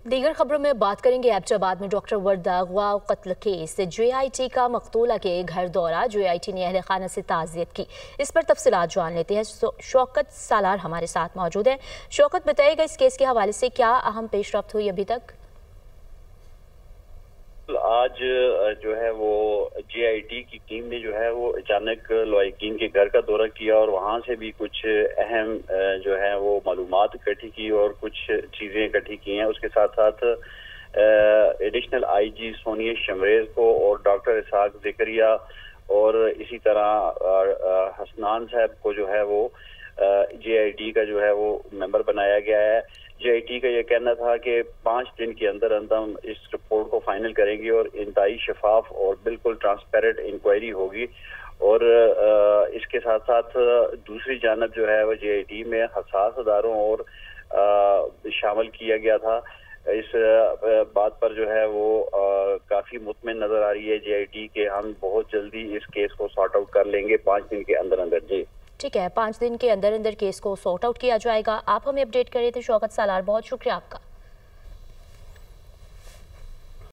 दीगर खबरों में बात करेंगे एबटाबाद में डॉक्टर वर्दा अगवा कत्ल केस JIT का मकतूला के घर दौरा। JIT ने अहल खाना से ताज़ियत की। इस पर तफसीलात जान लेते हैं। शौकत सालार हमारे साथ मौजूद हैं। शौकत, बताइएगा इस केस के हवाले से क्या अहम पेशरफ्त हुई अभी तक? आज जो है वो JIT की टीम ने जो है वो अचानक लॉयकीन के घर का दौरा किया और वहाँ से भी कुछ अहम जो है वो मालूमात इकट्ठी की और कुछ चीज़ें इकट्ठी की हैं। उसके साथ साथ एडिशनल IG सोनिया शमरेज को और डॉक्टर इसहाक ज़करिया और इसी तरह हसनान साहब को जो है वो JIT का जो है वो मेंबर बनाया गया है। JIT का ये कहना था कि 5 दिन के अंदर हम इस रिपोर्ट को फाइनल करेंगे और इंतहाई शफाफ और बिल्कुल ट्रांसपेरेंट इंक्वायरी होगी। और इसके साथ साथ दूसरी जानब जो है वो JIT में हसास अदारों और शामिल किया गया था। इस बात पर जो है वो काफ़ी मुतमिन नज़र आ रही है JIT के हम बहुत जल्दी इस केस को सॉर्ट आउट कर लेंगे 5 दिन के अंदर अंदर। जी ठीक है, 5 दिन के अंदर अंदर केस को सॉर्ट आउट किया जाएगा। आप हमें अपडेट कर रहे थे शौकत सालार, बहुत शुक्रिया आपका।